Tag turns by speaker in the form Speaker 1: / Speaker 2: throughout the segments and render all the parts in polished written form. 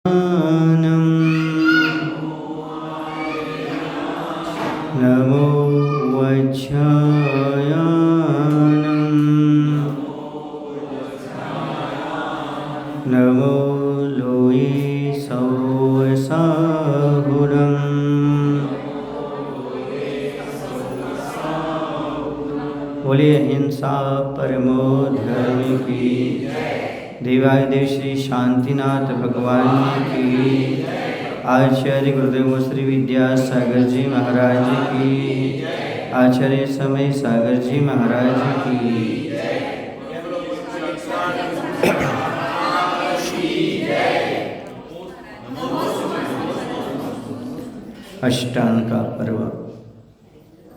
Speaker 1: नमो वज्रायानं नमो लोये सौसाहुरं बोलिए अहिंसा परमो धर्म की देवादिदेव श्री शांतिनाथ भगवान की आचार्य गुरुदेव श्री विद्यासागर जी महाराज की आचार्य समय सागर जी महाराज की अष्टांग का पर्व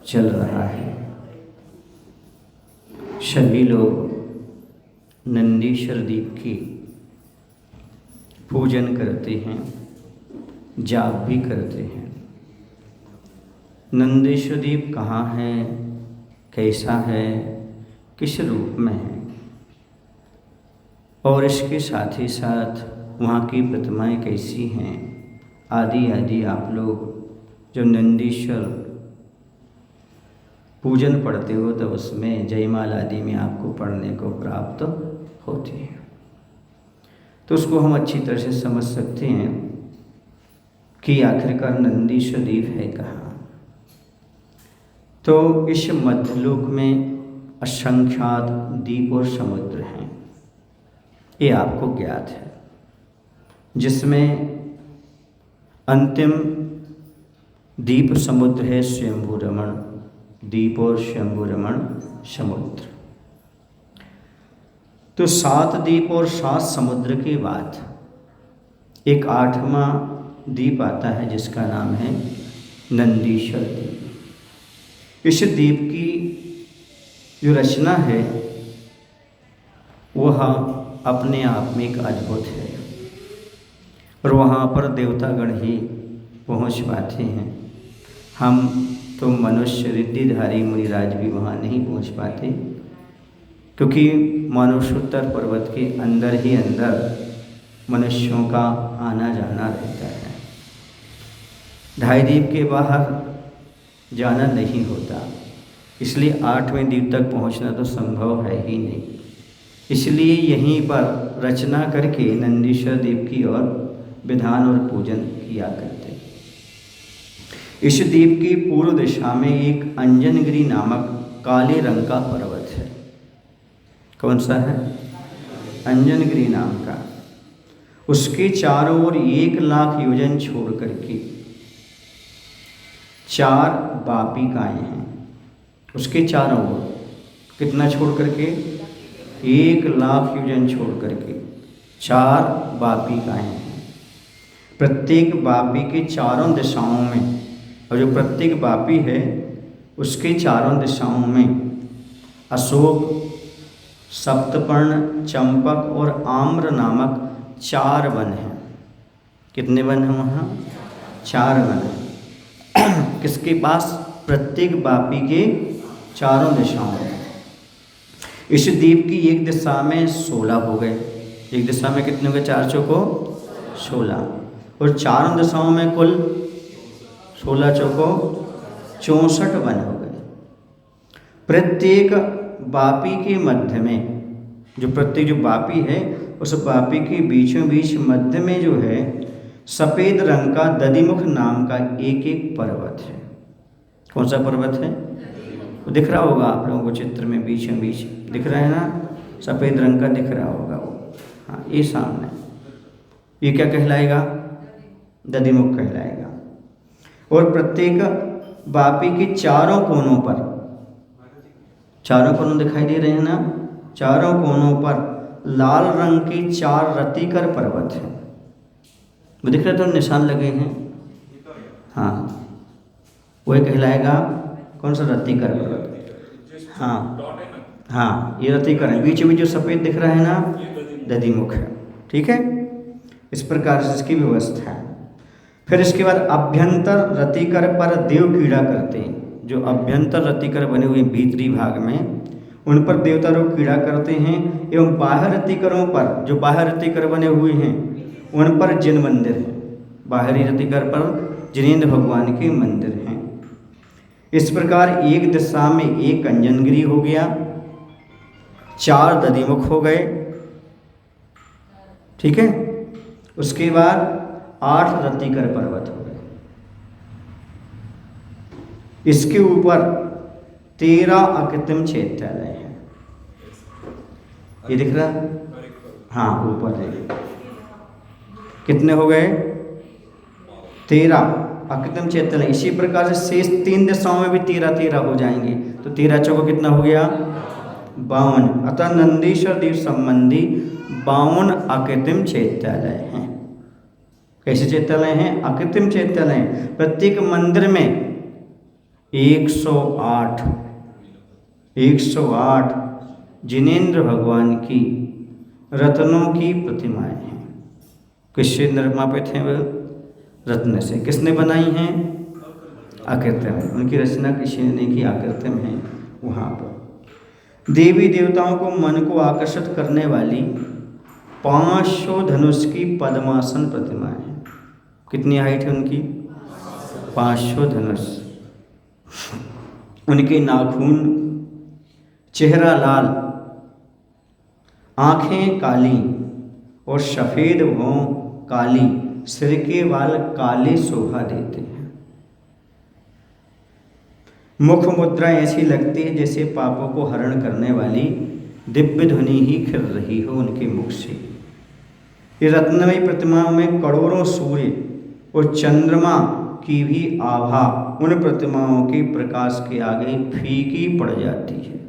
Speaker 1: चल रहा है। सभी लोग नंदीश्वर दीप की पूजन करते हैं, जाप भी करते हैं। नंदीश्वर दीप कहाँ है, कैसा है, किस रूप में है, और इसके साथ ही साथ वहाँ की प्रतिमाएं कैसी हैं, आदि आदि आप लोग जो नंदीश्वर पूजन पढ़ते हो तो उसमें जयमाल आदि में आपको पढ़ने को प्राप्त होती है। तो उसको हम अच्छी तरह से समझ सकते हैं कि आखिरकार नंदीश्वर दीप है कहाँ। तो इस मध्यलोक में असंख्यात द्वीप और समुद्र हैं, ये आपको ज्ञात है, जिसमें अंतिम द्वीप समुद्र है स्वयंभू रमण द्वीप और शंभु रमण समुद्र। तो 7 द्वीप और 7 समुद्र के बाद एक 8वां द्वीप आता है जिसका नाम है नंदीश्वर द्वीप। इस द्वीप की जो रचना है वह अपने आप में एक अद्भुत है, और वहाँ पर देवतागण ही पहुँच पाते हैं। हम तो मनुष्य रिद्धिधारी मुनिराज भी वहाँ नहीं पहुँच पाते, क्योंकि मानसोत्तर पर्वत के अंदर ही अंदर मनुष्यों का आना जाना रहता है। ढाई द्वीप के बाहर जाना नहीं होता, इसलिए 8वें द्वीप तक पहुँचना तो संभव है ही नहीं। इसलिए यहीं पर रचना करके नंदीश्वर द्वीप की ओर विधान और पूजन किया करते। इस द्वीप की पूर्व दिशा में एक अंजनगिरी नामक काले रंग का पर्वत है। कौन सा है? अंजनगिरी नाम का। उसके चारों ओर 1 लाख योजन छोड़ करके 4 बापिकाएँ हैं। उसके चारों ओर कितना छोड़ करके? 1 लाख योजन छोड़ करके 4 बापिकाएँ हैं। प्रत्येक बापी के चारों दिशाओं में, और जो प्रत्येक बापी है उसके चारों दिशाओं में अशोक, सप्तपर्ण, चंपक और आम्र नामक 4 वन हैं। कितने वन हैं वहाँ? 4 वन हैं। किसके पास? प्रत्येक बापी के चारों दिशाओं में। इस द्वीप की एक दिशा में 16 हो गए। एक दिशा में कितने हो गए? 4 चौको 16, और चारों दिशाओं में कुल 16 चौको 64 वन हो गए। प्रत्येक बापी के मध्य में, जो प्रत्येक जो बापी है उस बापी के बीचों बीच मध्य में जो है सफ़ेद रंग का दधिमुख नाम का एक पर्वत है। कौन सा पर्वत है? वो दिख रहा होगा आप लोगों को चित्र में, बीचों बीच दिख रहा है ना, सफ़ेद रंग का दिख रहा होगा वो। हाँ, ये सामने, ये क्या कहलाएगा? दधिमुख कहलाएगा। और प्रत्येक बापी के चारों कोनों पर, चारों कोनों दिखाई दे रहे हैं ना, चारों कोनों पर लाल रंग के 4 रतिकर पर्वत हैं। वो दिख रहे तो निशान लगे हैं। हाँ, वही कहलाएगा कौन सा? रतिकर पर्वत। हाँ हाँ, ये रतिकर है। बीच में जो सफ़ेद दिख रहा है ना, दधिमुख है। ठीक है, इस प्रकार से इसकी व्यवस्था है। फिर इसके बाद अभ्यंतर रतिकर पर देव क्रीड़ा करते हैं। जो अभ्यंतर रतिकर बने हुए भीतरी भाग में, उन पर देवता लोग क्रीड़ा करते हैं। एवं बाह्य रतिकरों पर, जो बाह्य रतिकर बने हुए हैं उन पर जिन मंदिर हैं, बाहरी रतिकर पर जिनेंद्र भगवान के मंदिर हैं। इस प्रकार एक दिशा में एक अंजनगिरी हो गया, 4 दधिमुख हो गए, ठीक है। उसके बाद 8 रतिकर पर्वत हो गए। इसके ऊपर 13 अकृत्रिम चैत्यालय हैं। ये दिख रहा है? हाँ, ऊपर देखिए कितने हो गए? 13 अकृत्रिम चैत्यालय। इसी प्रकार से शेष 3 दिशाओं में भी 13 हो जाएंगे, तो 13 चौको कितना हो गया? 52। अतः नंदीश्वर देव संबंधी 52 अकृत्रिम चैत्यालय हैं। कैसे चैत्यालय हैं? अकृत्रिम चैत्यालय। प्रत्येक मंदिर में 108 जिनेंद्र भगवान की रत्नों की प्रतिमाएं हैं। किससे निर्मापित हैं? वह रत्न से। किसने बनाई हैं? अकृत्रिम। उनकी रचना किसी ने नहीं की, अकृत्रिम है। वहाँ पर देवी देवताओं को मन को आकर्षित करने वाली 500 धनुष की पद्मासन प्रतिमाएं हैं। कितनी हाइट है उनकी? 500 धनुष। उनके नाखून, चेहरा लाल, आंखें काली और सफ़ेद भौं काली, सिर के बाल काले शोभा देते हैं। मुख मुद्रा ऐसी लगती है जैसे पापों को हरण करने वाली दिव्य ध्वनि ही खिल रही हो उनके मुख से। ये रत्नमयी प्रतिमाओं में करोड़ों सूर्य और चंद्रमा की भी आभा उन प्रतिमाओं के प्रकाश के आगे फीकी पड़ जाती है।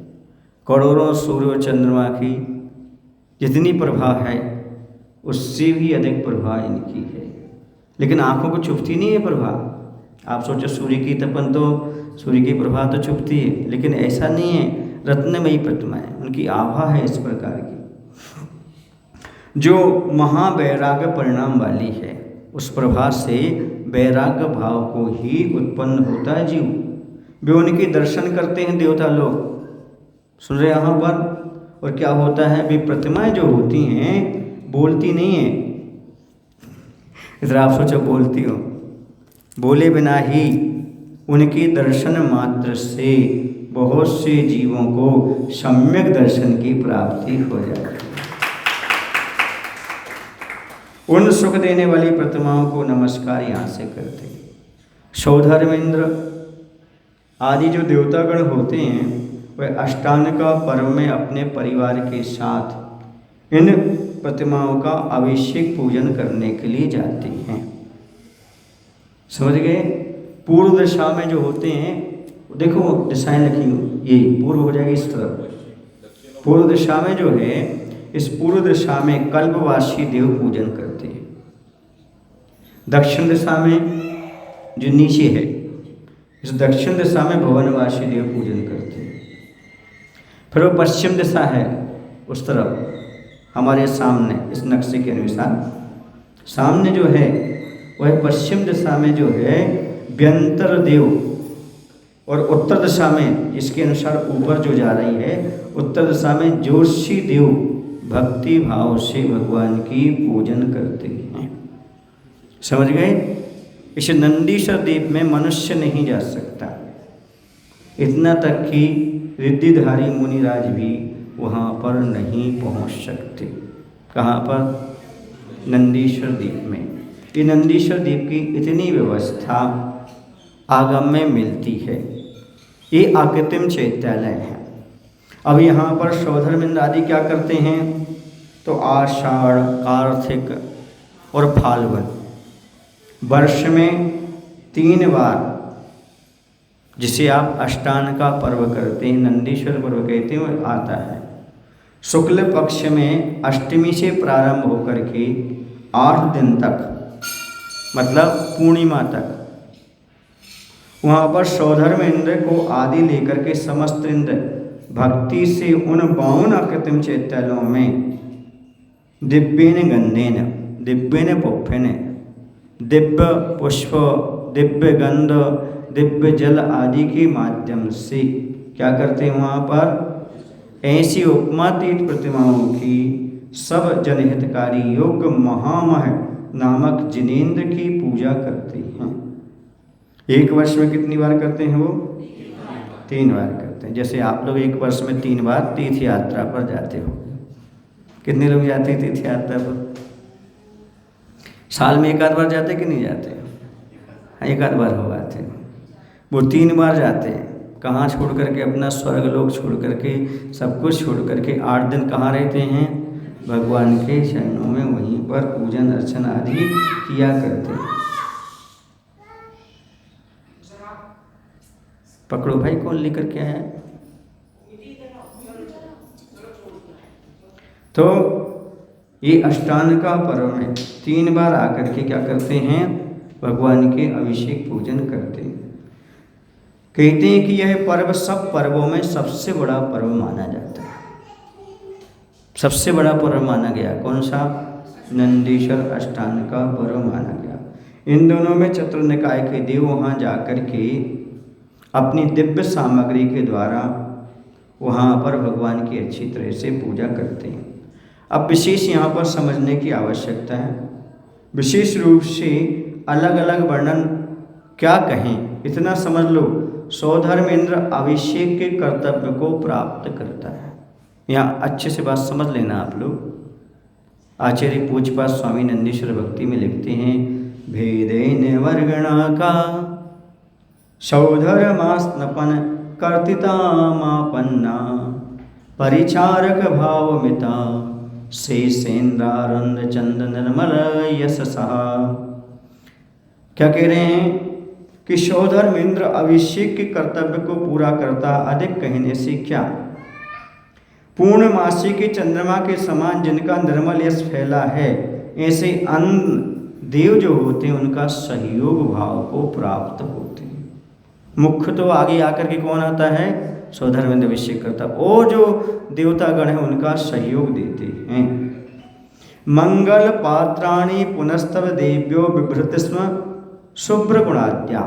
Speaker 1: करोड़ों सूर्य और चंद्रमा की जितनी प्रभा है उससे भी अधिक प्रभा इनकी है, लेकिन आंखों को चुभती नहीं है प्रभा। आप सोचो सूर्य की तपन तो सूर्य की प्रभा तो चुभती है, लेकिन ऐसा नहीं है। रत्नमयी प्रतिमाएं, उनकी आभा है इस प्रकार की, जो महावैराग्य परिणाम वाली है। उस प्रभा से वैराग्य भाव को ही उत्पन्न होता है जीव। वे उनके दर्शन करते हैं देवता लोग, सुन रहे यहाँ पर। और क्या होता है? वे प्रतिमाएं जो होती हैं बोलती नहीं है। इधर आप सोचो बोलती हो, बोले बिना ही उनके दर्शन मात्र से बहुत से जीवों को सम्यक दर्शन की प्राप्ति हो जाती है। उन सुख देने वाली प्रतिमाओं को नमस्कार यहाँ से करते हैं। सौधर्मेंद्र आदि जो देवतागण होते हैं वह अष्टांग का पर्व में अपने परिवार के साथ इन प्रतिमाओं का अभिषेक पूजन करने के लिए जाते हैं। समझ गए? पूर्व दिशा में जो होते हैं, देखो दिशाएं लिखी हो, ये पूर्व हो जाएगी इस तरफ। पूर्व दिशा में जो है, इस पूर्व दिशा में कल्पवासी देव पूजन करते हैं। दक्षिण दिशा में जो नीचे है, इस दक्षिण दिशा में भुवनवासी देव पूजन करते हैं। फिर वो पश्चिम दिशा है उस तरफ हमारे सामने, इस नक्शे के अनुसार सामने जो है वह पश्चिम दिशा में जो है व्यंतर देव, और उत्तर दिशा में इसके अनुसार ऊपर जो जा रही है, उत्तर दिशा में ज्योतिषी देव भक्ति भाव से भगवान की पूजन करते हैं। समझ गए? इस नंदीश्वर द्वीप में मनुष्य नहीं जा सकता, इतना तक कि रिद्धिधारी मुनिराज भी वहाँ पर नहीं पहुँच सकते। कहाँ पर? नंदीश्वर द्वीप में। ये नंदीश्वर द्वीप की इतनी व्यवस्था आगम में मिलती है। ये आकृत्रिम चैत्यालय है। अब यहाँ पर सौधर्मेंद्र आदि क्या करते हैं? तो आषाढ़, कार्तिक और फाल्गुन वर्ष में 3 बार, जिसे आप अष्टान का पर्व करते हैं, नंदीश्वर पर्व कहते हैं, वो आता है। शुक्ल पक्ष में अष्टमी से प्रारंभ होकर के 8 दिन तक, मतलब पूर्णिमा तक, वहाँ पर सौधर्मेंद्र को आदि लेकर के समस्त इंद्र भक्ति से उन 52 अकृत्रिम चैत्यालयों में दिव्येन गंधेन, दिव्येन पुष्पेन, दिव्य पुष्प, दिव्य गंध, दिव्य जल आदि के माध्यम से क्या करते हैं? वहाँ पर ऐसी उपमातीत प्रतिमाओं की सब जनहितकारी योग्य महामह नामक जिनेंद्र की पूजा करते हैं। एक वर्ष में कितनी बार करते हैं वो? 3 बार करते हैं। जैसे आप लोग एक वर्ष में 3 बार तीर्थ यात्रा पर जाते हो। कितने लोग जाते हैं तीर्थ यात्रा पर? साल में 1 आध बार जाते कि नहीं जाते? हाँ, 1 आध बार हो आते हैं। वो 3 बार जाते हैं। कहाँ छोड़ करके? अपना स्वर्ग लोक छोड़ करके, सब कुछ छोड़ करके 8 दिन कहाँ रहते हैं? भगवान के चरणों में, वहीं पर पूजन अर्चन आदि किया करते हैं। पकड़ो भाई, कौन लेकर के आया? तो ये अष्टांग का पर्व में 3 बार आकर के क्या करते हैं? भगवान के अभिषेक पूजन करते हैं। कहते हैं कि यह पर्व सब पर्वों में सबसे बड़ा पर्व माना जाता है। सबसे बड़ा पर्व माना गया कौन सा? नंदीश्वर अष्टांग का पर्व माना गया। इन दोनों में चतुर निकाय के देव वहाँ जाकर के अपनी दिव्य सामग्री के द्वारा वहाँ पर भगवान की अच्छी तरह से पूजा करते हैं। अब विशेष यहाँ पर समझने की आवश्यकता है। विशेष रूप से अलग अलग वर्णन क्या कहें, इतना समझ लो। सौधर्मेंद्र अभिषेक के कर्तव्य को प्राप्त करता है। यहाँ अच्छे से बात समझ लेना आप लोग। आचार्य पूज्यपाद स्वामी नंदीश्वर भक्ति में लिखते हैं, भेदेन वर्गणा का सौधर्मास्नपन कर्तितामापन्ना परिचारक भावमिता शेषेन्द्रारुंद चंद निर्मल यशसा। क्या कह रहे हैं कि सौधर्मेंद्र अभिषेक के कर्तव्य को पूरा करता। अधिक कहने से क्या? पूर्णमासी के चंद्रमा के समान जिनका निर्मल यश फैला है, ऐसे अन्य देव जो होते हैं उनका सहयोग भाव को प्राप्त होते हैं। मुख्य तो आगे आकर के कौन आता है? सौधर्मेंद्र अभिषेक करता। और जो देवतागण हैं उनका सहयोग देते हैं। मंगल पात्राणि पुनस्तव देव्यो बिभृत स्म शुभ्र गुणाद्या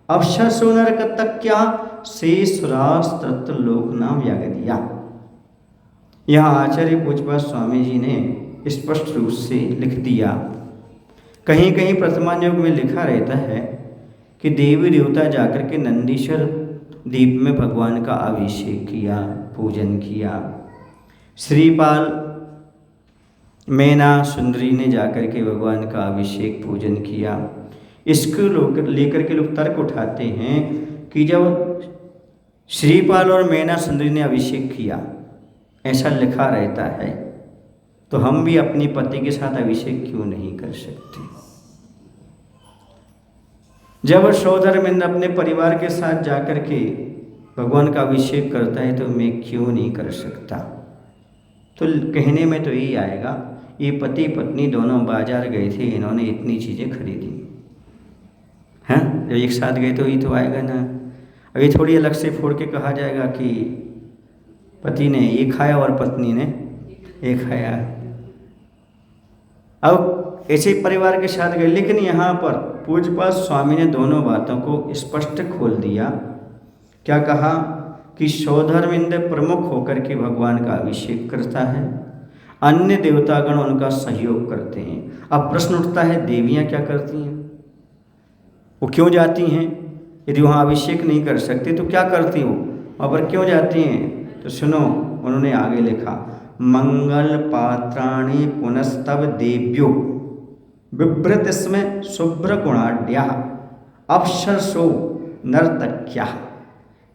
Speaker 1: अवशसो नरकतक्या शेषरास्तत्र लोकनाम यागदिया। यहाँ आचार्य पूज्यपाद स्वामी जी ने स्पष्ट रूप से लिख दिया। कहीं कहीं प्रथमायोग में लिखा रहता है कि देवी देवता जाकर के नंदीश्वर दीप में भगवान का अभिषेक किया, पूजन किया। श्रीपाल मैना सुंदरी ने जाकर के भगवान का अभिषेक पूजन किया। इसको लेकर के लोग तर्क उठाते हैं कि जब श्रीपाल और मैना सुंदरी ने अभिषेक किया, ऐसा लिखा रहता है, तो हम भी अपनी पति के साथ अभिषेक क्यों नहीं कर सकते? जब सौधर्मेंद्र अपने परिवार के साथ जाकर के भगवान का अभिषेक करता है, तो मैं क्यों नहीं कर सकता? तो कहने में तो यही आएगा, ये पति पत्नी दोनों बाजार गए थे, इन्होंने इतनी चीज़ें खरीदी हैं, जब एक साथ गए तो ये तो आएगा ना। अभी थोड़ी अलग से फोड़ के कहा जाएगा कि पति ने ये खाया और पत्नी ने ये खाया। अब ऐसे परिवार के साथ गए, लेकिन यहाँ पर पूज्यपाद स्वामी ने दोनों बातों को स्पष्ट खोल दिया। क्या कहा कि सौधर्मेंद्र प्रमुख होकर के भगवान का अभिषेक करता है, अन्य देवतागण उनका सहयोग करते हैं। अब प्रश्न उठता है, देवियाँ क्या करती हैं? वो क्यों जाती हैं? यदि वहाँ अभिषेक नहीं कर सकते तो क्या करती हो, वहाँ पर क्यों जाती हैं? तो सुनो, उन्होंने आगे लिखा, मंगल पात्राणि पुनस्तव देव्यो बिभ्रत इसमें शुभ्र गुणाढ्या अप्सरसो नर्तक्या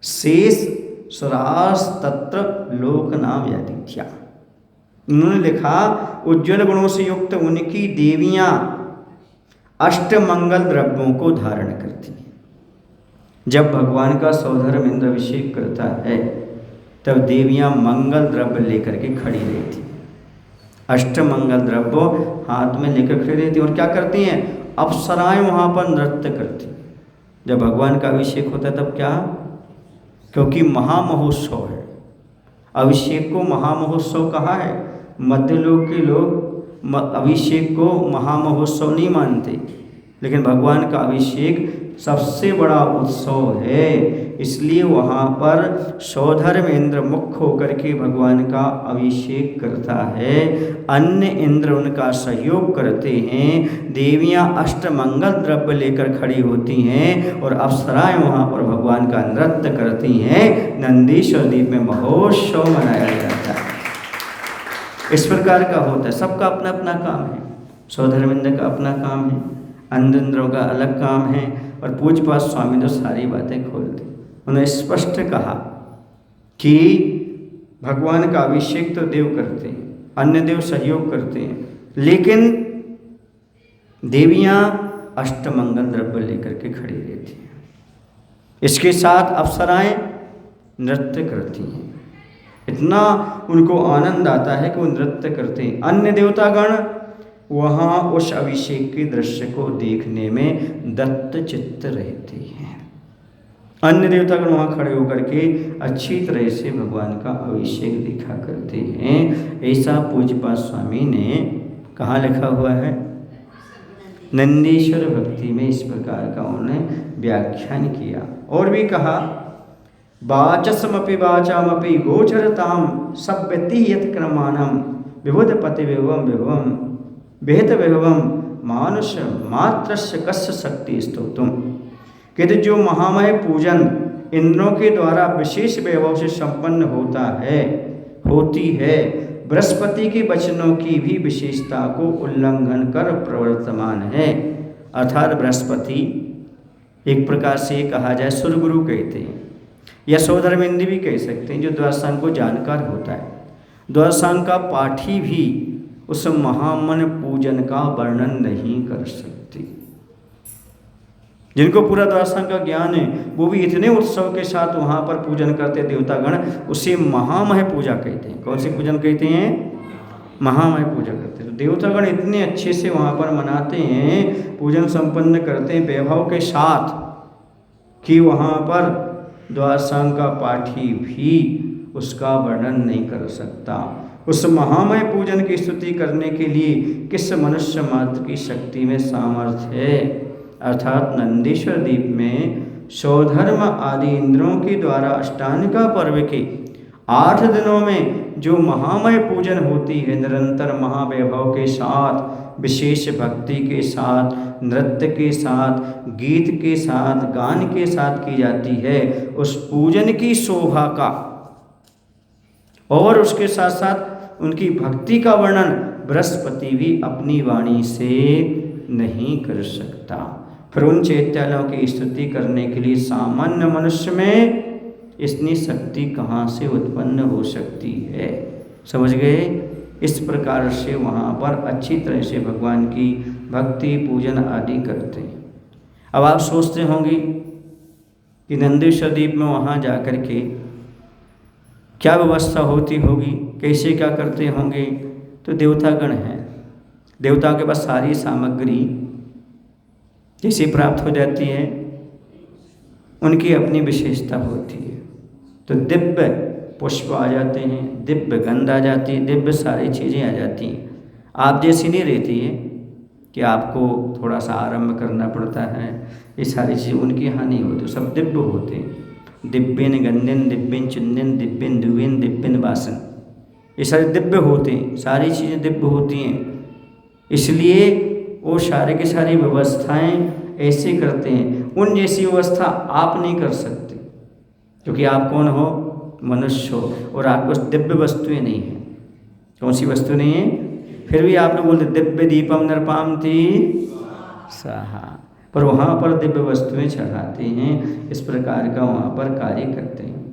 Speaker 1: शेष सुरास तत्र लोकनाम यादित्या। उन्होंने लिखा, उज्ज्वल गुणों से युक्त उनकी देवियाँ अष्टमंगल द्रव्यों को धारण करती हैं। जब भगवान का सौधर्मेंद्र अभिषेक करता है, तब देवियाँ मंगल द्रव्य लेकर के खड़ी रहती हैं। अष्टमंगल द्रव्य हाथ में लेकर खड़ी रहती और क्या करती हैं? अप्सराएं वहाँ पर नृत्य करती। जब भगवान का अभिषेक होता है तब क्या? क्योंकि महामहोत्सव है, अभिषेक को महामहोत्सव कहा है। मध्यलोक के लोग अभिषेक को महामहोत्सव नहीं मानते, लेकिन भगवान का अभिषेक सबसे बड़ा उत्सव है, इसलिए वहाँ पर सौधर्म इंद्र मुख्य होकर के भगवान का अभिषेक करता है। अन्य इंद्र उनका सहयोग करते हैं, देवियाँ अष्टमंगल द्रव्य लेकर खड़ी होती हैं और अप्सराएं वहाँ पर भगवान का नृत्य करती हैं। नंदीश्वर द्वीप में महोत्सव मनाया जाता है। इस प्रकार का होता है, सबका अपना अपना काम है। सौधर्म इंद्र का अपना काम है, अन्य इंद्रों का अलग काम है। और पूज्यपाद स्वामी तो सारी बातें खोल दी। उन्होंने स्पष्ट कहा कि भगवान का अभिषेक तो देव करते हैं, अन्य देव सहयोग करते हैं, लेकिन देवियाँ अष्टमंगल द्रव्य लेकर के खड़ी रहती हैं। इसके साथ अप्सराएं नृत्य करती हैं। इतना उनको आनंद आता है कि वो नृत्य करते हैं। अन्य देवतागण वहाँ उस अभिषेक के दृश्य को देखने में दत्त चित्त रहते हैं। अन्य देवतागण वहाँ खड़े होकर के अच्छी तरह से भगवान का अभिषेक देखा करते हैं। ऐसा पूज्यपाद स्वामी ने कहाँ लिखा हुआ है? नंदीश्वर भक्ति में इस प्रकार का उन्होंने व्याख्यान किया। और भी कहा, वाचसमपि वाचामपि गोचरताम सभ्यति यत क्रमाणम विबुध पति विभवम विभवम बेहत विभवम मानुष मात्रस्य कस्य शक्ति स्तोत्रम। कहते जो महामय पूजन इंद्रों के द्वारा विशेष वैभव से संपन्न होती है, बृहस्पति के वचनों की भी विशेषता को उल्लंघन कर प्रवर्तमान है। अर्थात बृहस्पति एक प्रकार से कहा जाए सुरगुरु कहते हैं, या सौधर्म इंद्र भी कह सकते हैं, जो द्वादशांग को जानकार होता है। द्वादशांग का पाठी भी उस महामन पूजन का वर्णन नहीं कर सकते। जिनको पूरा द्वादशांग का ज्ञान है वो भी इतने उत्सव के साथ वहाँ पर पूजन करते देवतागण, उसे महामय पूजा कहते हैं। कौन सी पूजन कहते हैं? महामय पूजा करते हैं। तो देवतागण इतने अच्छे से वहाँ पर मनाते हैं, पूजन संपन्न करते हैं वैभव के साथ, कि वहाँ पर द्वादशांग का पाठी भी उसका वर्णन नहीं कर सकता। उस महामय पूजन की स्तुति करने के लिए किस मनुष्य मात्र की शक्ति में सामर्थ्य है? अर्थात नंदीश्वर द्वीप में सौधर्म आदि इंद्रों के द्वारा अष्टांगिका पर्व के 8 दिनों में जो महामय पूजन होती है, निरंतर महावैभव के साथ, विशेष भक्ति के साथ, नृत्य के साथ, गीत के साथ, गान के साथ की जाती है, उस पूजन की शोभा का और उसके साथ साथ उनकी भक्ति का वर्णन बृहस्पति भी अपनी वाणी से नहीं कर सकता। फिर उन चैत्यालयों की स्तुति करने के लिए सामान्य मनुष्य में इतनी शक्ति कहाँ से उत्पन्न हो सकती है? समझ गए? इस प्रकार से वहाँ पर अच्छी तरह से भगवान की भक्ति पूजन आदि करते हैं। अब आप सोचते होंगे कि नंदीश्वर द्वीप में वहाँ जा कर के क्या व्यवस्था होती होगी, कैसे क्या करते होंगे? तो देवतागण हैं, देवताओं के पास सारी सामग्री जैसे प्राप्त हो जाती है, उनकी अपनी विशेषता होती है। तो दिव्य पुष्प आ जाते हैं, दिव्य गंध आ जाती है, दिव्य सारी चीज़ें आ जाती हैं। आप जैसी नहीं रहती है कि आपको थोड़ा सा आरंभ करना पड़ता है, ये सारी चीज़ें उनकी यहाँ नहीं होती, सब दिव्य होते हैं। दिव्यन गंधन, दिव्यन चुंदन, दिव्यन दुविन, दिव्यन वासन, ये सारे दिव्य होते हैं, सारी चीज़ें दिव्य होती हैं। इसलिए वो सारे के सारी व्यवस्थाएं ऐसे करते हैं, उन जैसी व्यवस्था आप नहीं कर सकते, क्योंकि आप कौन हो? मनुष्य हो, और आपको दिव्य वस्तुएं नहीं हैं। कौन सी वस्तु नहीं है? फिर भी आप लोग बोलते दिव्य दीपम नरपाम थी साहा, पर वहाँ पर दिव्य वस्तुएं चढ़ाते हैं। इस प्रकार का वहाँ पर कार्य करते हैं।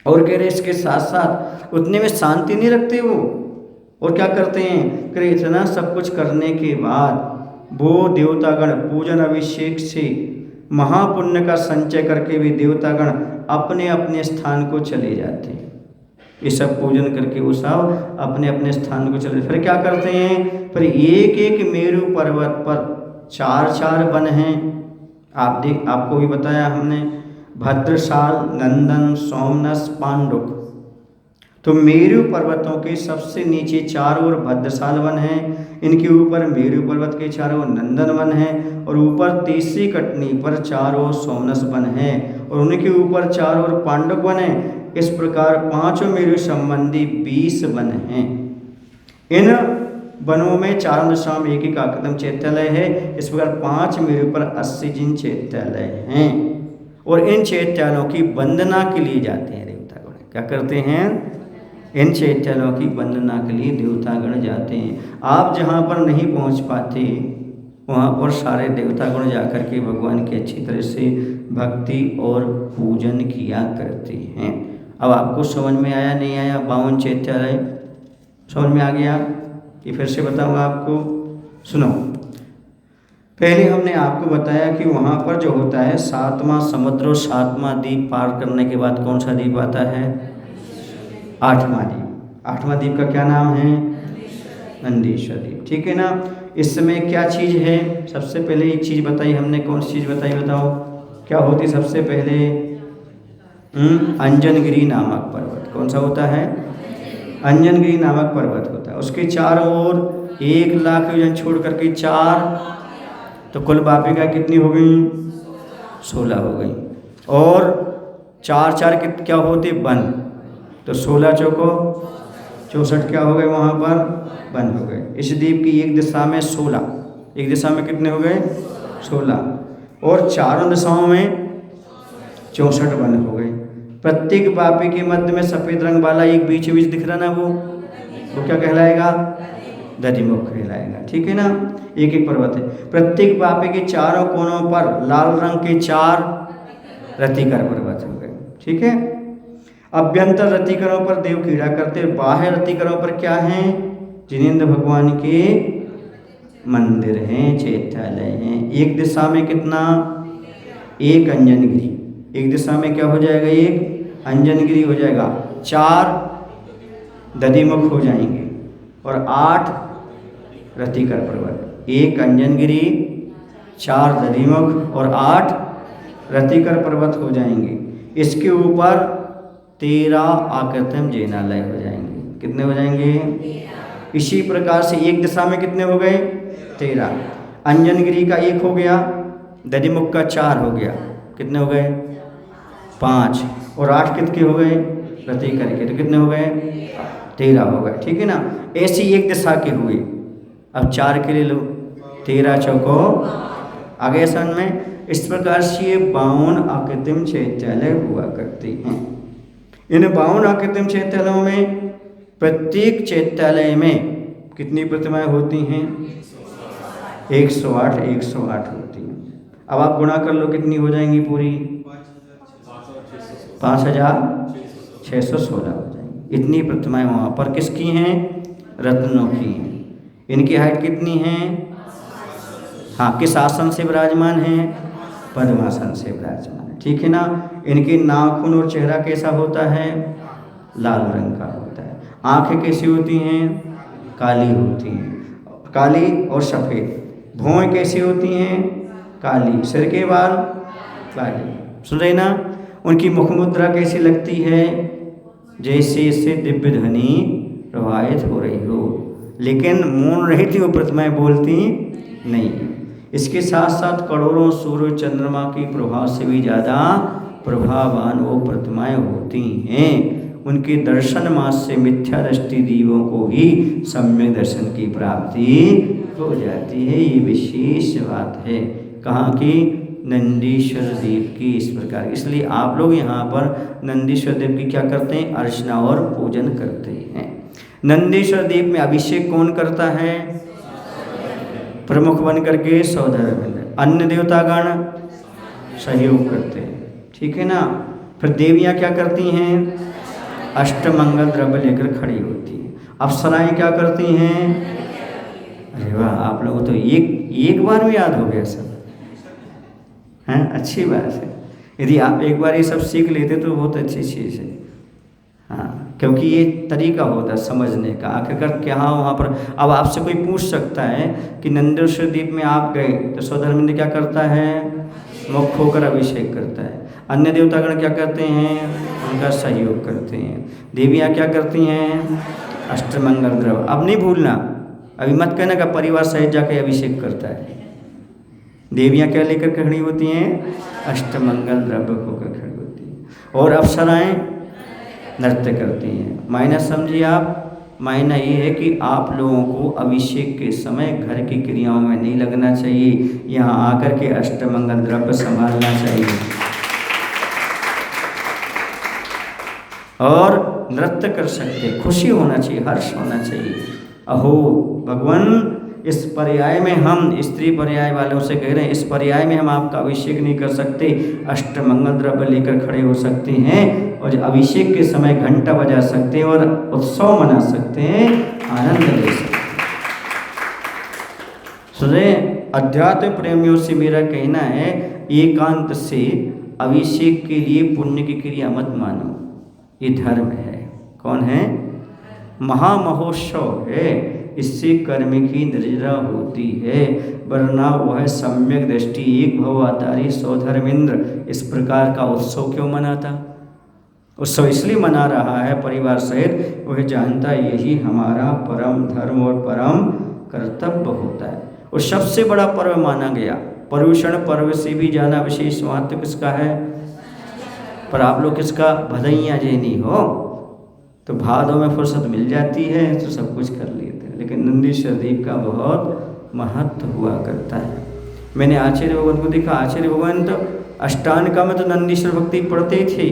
Speaker 1: और कह रहे इसके साथ साथ उतने में शांति नहीं रखते वो, और क्या करते हैं? कह इतना सब कुछ करने के बाद वो देवतागण पूजन अभिषेक से महापुण्य का संचय करके भी देवतागण अपने अपने स्थान को चले जाते हैं। ये सब पूजन करके वो सब अपने अपने स्थान को चले, फिर क्या करते हैं? फिर एक एक मेरु पर्वत पर 4 वन हैं। आपको भी बताया हमने, भद्रशाल, नंदन, सोमनस, पांडुक। तो मेरु पर्वतों के सबसे नीचे चारों ओर भद्रशाल वन है, इनके ऊपर मेरु पर्वत के चारों ओर नंदन वन है, और ऊपर तीसरी कटनी पर चारों ओर सोमनस वन है, और उनके ऊपर चारों ओर पांडव वन है। इस प्रकार पांचों मेरु संबंधी 20 वन हैं। इन वनों में चारों दिशाओं में एक एक आकृतिम चैत्यालय है। इस प्रकार 5 मेरु पर 80 जिन चैत्यालय हैं, और इन चैत्यालयों की वंदना के लिए जाते हैं देवतागण। क्या करते हैं? इन चैत्यालयों की वंदना के लिए देवतागण जाते हैं। आप जहाँ पर नहीं पहुँच पाते वहाँ पर सारे देवतागण जाकर के भगवान की अच्छी तरह से भक्ति और पूजन किया करते हैं। अब आपको समझ में आया नहीं आया? 52 चैत्यालय समझ में आ गया? कि फिर से बताऊंगा आपको, सुनो। पहले हमने आपको बताया कि वहाँ पर जो होता है 7वां समुद्र और 7वां द्वीप पार करने के बाद कौन सा द्वीप आता है? 8वां द्वीप। 8वां द्वीप का क्या नाम है? नंदीश्वर द्वीप। ठीक है ना। इस समय क्या चीज़ है? सबसे पहले एक चीज़ बताई हमने, कौन सी चीज़ बताई बताओ? क्या होती सबसे पहले? अंजनगिरी नामक पर्वत। कौन सा होता है? अंजनगिरी नामक पर्वत होता है। उसके चारों ओर 1 लाख योजन छोड़ करके 4, तो कुल वापिका कितनी हो गई? 16 हो गई। और 4 क्या होते? वन। तो 16 चौको 64 क्या हो गए? वहाँ पर वन हो गए। इस द्वीप की एक दिशा में 16, एक दिशा में कितने हो गए? 16, और चारों दिशाओं में 64 वन हो गए। प्रत्येक वापी के मध्य में सफ़ेद रंग वाला एक बीच बीच दिख रहा ना, वो क्या कहलाएगा? दधिमुख कहलाएगा। ठीक है ना। एक एक पर्वत है। प्रत्येक वापी के चारों कोनों पर लाल रंग के 4 रतिकर पर्वत हो गए। ठीक है। अभ्यंतर रतिकरों पर देव क्रीड़ा करते, बाह्य रतिकरों पर क्या हैं? जिनेंद्र भगवान के मंदिर हैं, चैत्यालय हैं। एक दिशा में कितना? 1 अंजनगिरी। एक दिशा में क्या हो जाएगा? 1 अंजनगिरी हो जाएगा। 4 दधिमुख हो जाएंगे, और 8 रतिकर पर्वत। 1 अंजनगिरी, 4 दधिमुख और 8 रतिकर पर्वत हो जाएंगे। इसके ऊपर 13 आकृतिम जैनालय हो जाएंगे। कितने हो जाएंगे? इसी प्रकार से एक दिशा में कितने हो गए? 13। अंजनगिरी का 1 हो गया, दधिमुख का 4 हो गया। कितने हो गए? 5। और 8 कितने हो गए? रतिकर के। तो कितने हो गए? 13 हो गए। ठीक है ना। ऐसी एक दिशा के हुए। अब 4 के ले लो, 13 चौको आगे सन में। इस प्रकार से ये 52 आकृतिम चैत्यालय हुआ करते हैं। इन 52 आकृतिम चैत्यालयों में प्रत्येक चैत्यालय में कितनी प्रतिमाएं होती हैं? 108 108 होती हैं। अब आप गुणा कर लो, कितनी हो जाएंगी पूरी? 5616 हो जाएंगी। इतनी प्रतिमाएं वहाँ पर किसकी हैं? रत्नों की हैं। इनकी हाइट कितनी है? हाँ, किस आसन से विराजमान है? पद्मासन से विराजमान है। ठीक है ना। इनके नाखून और चेहरा कैसा होता है? लाल रंग का होता है। आंखें कैसी होती हैं? काली होती हैं, काली और सफ़ेद। भौहें कैसी होती हैं? काली। सिर के बाल काली। सुन रहे ना। उनकी मुखमुद्रा कैसी लगती है? जैसे इससे दिव्य ध्वनि प्रवाहित हो रही हो, लेकिन मौन रहित वो प्रतिमाएं बोलती नहीं। इसके साथ साथ करोड़ों सूर्य चंद्रमा की प्रभाव से भी ज़्यादा प्रभावान वो प्रतिमाएं होती हैं। उनके दर्शन मात्र से मिथ्या दृष्टि दीवों को ही सम्यक दर्शन की प्राप्ति हो जाती है। ये विशेष बात है कहाँ की? नंदीश्वर देव की। इस प्रकार इसलिए आप लोग यहाँ पर नंदीश्वर देव की क्या करते हैं? अर्चना और पूजन करते हैं। नंदीश्वर देव में अभिषेक कौन करता है? प्रमुख बन करके सौधर्म। अन्य देवतागण सहयोग करते हैं। ठीक है ना। फिर देवियाँ क्या करती हैं? अष्टमंगल द्रव्य लेकर खड़ी होती हैं। अप्सराएं क्या करती हैं? अरे वाह, आप लोगों तो एक बार में याद हो गया सब हैं। अच्छी बात है। यदि आप एक बार ये सब सीख लेते तो बहुत अच्छी चीज़ है। हाँ, क्योंकि ये तरीका होता है समझने का। आखिरकार क्या वहाँ पर अब आपसे कोई पूछ सकता है कि नंदीश्वर द्वीप में आप गए तो सौधर्मिंद क्या करता है? मुख होकर अभिषेक करता है। अन्य देवतागण क्या करते हैं? उनका सहयोग करते हैं। देवियाँ क्या करती हैं? अष्टमंगल द्रव्य। अब नहीं भूलना, अभी मत कहना का परिवार सहित जाके अभिषेक करता है। देवियाँ क्या लेकर खड़ी होती हैं? अष्टमंगल द्रव्य होकर खड़ी होती हैं। और अप्सराएं नृत्य करती हैं। मायना समझिए आप, मायना ये है कि आप लोगों को अभिषेक के समय घर की क्रियाओं में नहीं लगना चाहिए, यहाँ आकर के अष्टमंगल द्रव्य संभालना चाहिए और नृत्य कर सकते, खुशी होना चाहिए, हर्ष होना चाहिए। अहो भगवान, इस पर्याय में हम स्त्री पर्याय वालों से कह रहे हैं, इस पर्याय में हम आपका अभिषेक नहीं कर सकते, अष्टमंगल द्रव्य लेकर खड़े हो सकते हैं और अभिषेक के समय घंटा बजा सकते हैं और उत्सव मना सकते हैं, आनंद ले सकते हैं। सुने, अध्यात्म प्रेमियों से मेरा कहना है, एकांत से अभिषेक के लिए पुण्य की क्रिया मत मानो, ये धर्म है। कौन है? महामहोत्सव है, इससे कर्म की निर्जरा होती है, वरना वह सम्यक दृष्टि एक भवतारी सौधर्मेंद्र इस प्रकार का उत्सव क्यों मनाता? उत्सव इसलिए मना रहा है परिवार सहित, वह जानता यही हमारा परम धर्म और परम कर्तव्य होता है। और सबसे बड़ा पर्व माना गया, पर्यूषण पर्व से भी ज़्यादा विशेष महत्व किसका है? पर आप लोग किसका भदैया जैनी हो तो भादों में फुर्सत मिल जाती है तो सब कुछ कर लेते हैं, लेकिन नंदीश्वर दीप का बहुत महत्व हुआ करता है। मैंने आचार्य भगवान को देखा, आचार्य भगवान तो अष्टांगा में तो नंदीश्वर भक्ति पढ़ते थे,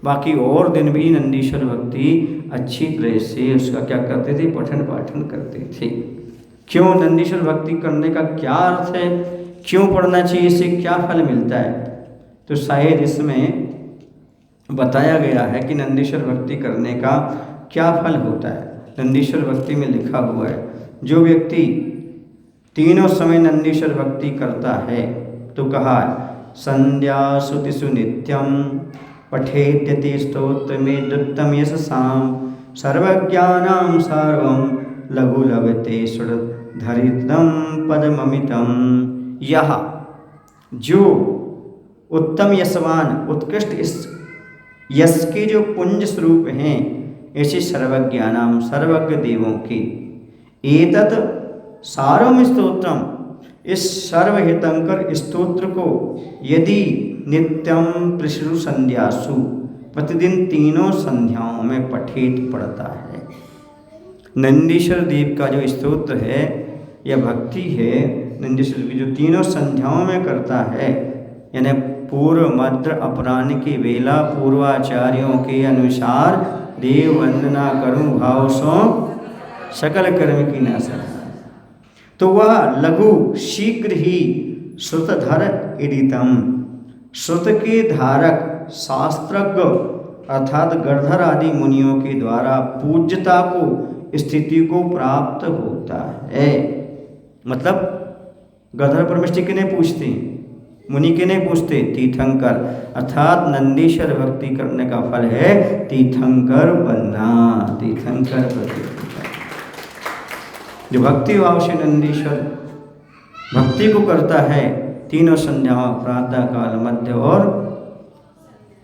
Speaker 1: बाकी और दिन भी नंदीश्वर भक्ति अच्छी तरह से उसका क्या करते थे? पठन पाठन करते थे। क्यों? नंदीश्वर भक्ति करने का क्या अर्थ है, क्यों पढ़ना चाहिए, इससे क्या फल मिलता है? तो शायद इसमें बताया गया है कि नंदीश्वर भक्ति करने का क्या फल होता है। नंदीश्वर भक्ति में लिखा हुआ है, जो व्यक्ति तीनों समय नंदीश्वर भक्ति करता है तो कहा संध्या श्रुतिषु नित्यम पठेत्यति स्तोत्र में दुत्तम यशसाम सर्वज्ञानां सर्वं लघु लभते धरितम पदममितम। यह जो उत्तम यशवान, उत्कृष्ट इस यश के जो पुंज स्वरूप हैं, ऐसे सर्वज्ञानाम सर्वज्ञ देवों के, एतत् सारम स्तोत्रम, इस सर्वहितंकर स्तोत्र को यदि नित्यम प्रश्रु संध्यासु, प्रतिदिन तीनों संध्याओं में पठित पढ़ता है। नंदीश्वर देव का जो स्तोत्र है यह भक्ति है, नंदीश्वर की जो तीनों संध्याओं में करता है, यानी पूर्व मध्य अपराह्न की वेला पूर्वाचार्यों के अनुसार देव वंदना करूं भाव सो सकल कर्म की नाशा, तो वह लघु शीघ्र ही श्रुतधर इदितम, श्रुत के धारक शास्त्रज्ञ अर्थात गणधर आदि मुनियों के द्वारा पूज्यता को, स्थिति को प्राप्त होता है। मतलब गणधर परमेष्टि किन्हें पूछते हैं? मुनि के नहीं पूछते, तीर्थंकर, अर्थात नंदीश्वर भक्ति करने का फल है तीर्थंकर बनना, तीर्थंकर प्रतिष्ठा। जो भक्ति भाव से नंदीश्वर भक्ति को करता है तीनों संध्याओं, प्रातः काल, मध्य और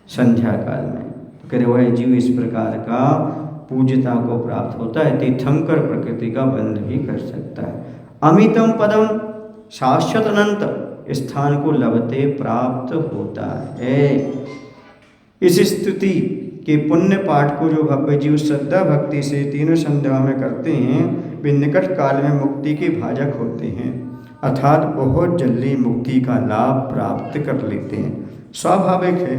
Speaker 1: संध्या काल में, तो कह रहे वह जीव इस प्रकार का पूज्यता को प्राप्त होता है, तीर्थंकर प्रकृति का बंध भी कर सकता है। अमितम पदम, शाश्वत अनंत स्थान को लभते प्राप्त होता है। इस स्तुति के पुण्य पाठ को जो भव्य जीव श्रद्धा भक्ति से तीनों संध्याओं में करते हैं, वे निकट काल में मुक्ति के भाजक होते हैं, अर्थात बहुत जल्दी मुक्ति का लाभ प्राप्त कर लेते हैं। स्वाभाविक है,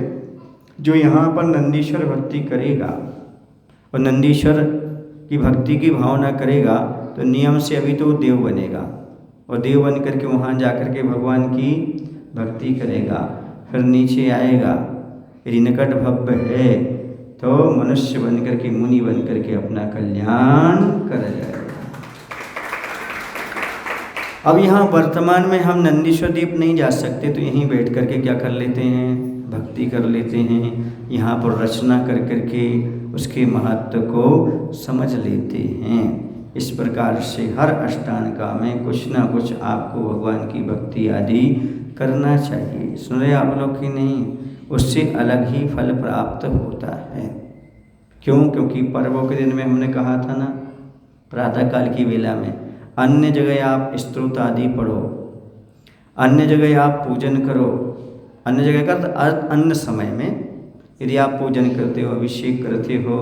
Speaker 1: जो यहाँ पर नंदीश्वर भक्ति करेगा और नंदीश्वर की भक्ति की भावना करेगा तो नियम से अभी तो देव बनेगा और देव बन करके वहाँ जा कर के भगवान की भक्ति करेगा, फिर नीचे आएगा, यदि निकट भव्य है तो मनुष्य बन करके, मुनि बन करके अपना कल्याण कर जाएगा। अब यहाँ वर्तमान में हम नंदीश्वर दीप नहीं जा सकते, तो यहीं बैठ करके क्या कर लेते हैं? भक्ति कर लेते हैं, यहाँ पर रचना कर करके उसके महत्व को समझ लेते हैं। इस प्रकार से हर अष्टांगा में कुछ ना कुछ आपको भगवान की भक्ति आदि करना चाहिए। सुन रहे आप लोग कि नहीं? उससे अलग ही फल प्राप्त होता है। क्यों? क्योंकि पर्वों के दिन में हमने कहा था ना, प्रातःकाल की वेला में अन्य जगह आप स्तोत्र आदि पढ़ो, अन्य जगह आप पूजन करो, अन्य जगह का अन्य समय में यदि आप पूजन करते हो, अभिषेक करते हो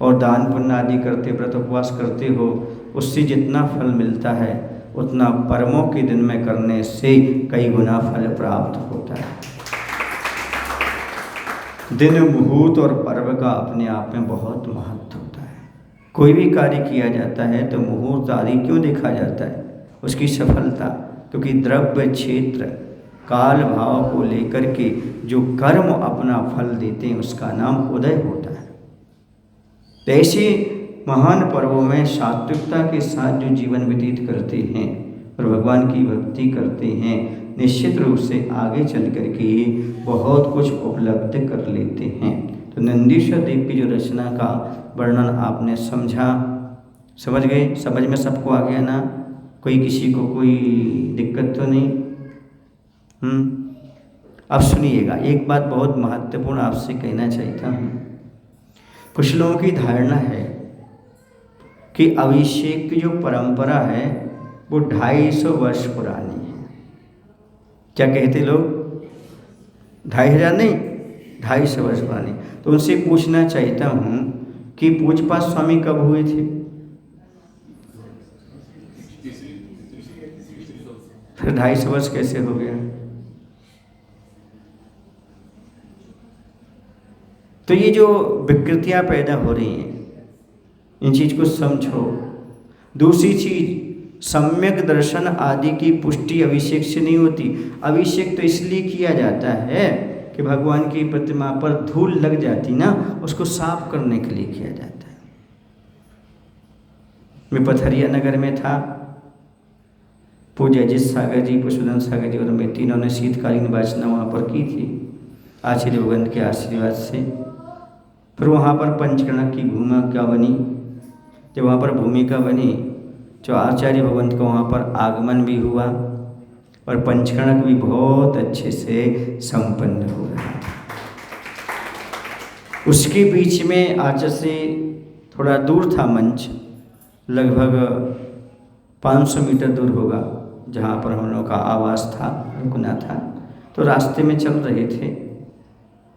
Speaker 1: और दान पुण्य आदि करते, व्रत उपवास करते हो, उससे जितना फल मिलता है उतना पर्वों के दिन में करने से कई गुना फल प्राप्त होता है। दिन, मुहूर्त और पर्व का अपने आप में बहुत महत्व होता है। कोई भी कार्य किया जाता है तो मुहूर्त आदि क्यों देखा जाता है? उसकी सफलता, क्योंकि द्रव्य क्षेत्र काल भाव को लेकर के जो कर्म अपना फल देते हैं उसका नाम उदय होता है। तो ऐसे महान पर्वों में सात्विकता के साथ जो जीवन व्यतीत करते हैं और भगवान की भक्ति करते हैं, निश्चित रूप से आगे चल कर के बहुत कुछ उपलब्ध कर लेते हैं। तो नंदीश्वर देव की जो रचना का वर्णन आपने समझा, समझ गए? समझ में सबको आ गया ना? कोई किसी को कोई दिक्कत तो नहीं? अब सुनिएगा, एक बात बहुत महत्वपूर्ण आपसे कहना चाहता हूँ। कुछ लोगों की धारणा है कि अभिषेक की जो परंपरा है वो 250 वर्ष पुरानी है। क्या कहते लोग? 2500 नहीं, 250 वर्ष पुरानी। तो उनसे पूछना चाहता हूँ कि पूज्यपाद स्वामी कब हुए थे? फिर 250 वर्ष कैसे हो गया? तो ये जो विकृतियाँ पैदा हो रही हैं, इन चीज़ को समझो। दूसरी चीज़, सम्यक दर्शन आदि की पुष्टि अभिषेक से नहीं होती। अभिषेक तो इसलिए किया जाता है कि भगवान की प्रतिमा पर धूल लग जाती ना, उसको साफ करने के लिए किया जाता है। मैं पथरिया नगर में था, पूज्य अजित सागर जी, पुष्पदन सागर जी और मैं तीनों ने शीतकालीन वाचना वहाँ पर की थी आचार्य भगवंत के आशीर्वाद से। फिर वहाँ पर पंचकर्णक की भूमिका बनी। जब वहाँ पर भूमिका बनी तो आचार्य भगवंत का वहाँ पर आगमन भी हुआ और पंचकर्णक भी बहुत अच्छे से संपन्न हो रहा था। उसके बीच में आचार्य से थोड़ा दूर था मंच, लगभग 500 मीटर दूर होगा, जहाँ पर हम लोगों का आवास था, रुकना था। तो रास्ते में चल रहे थे,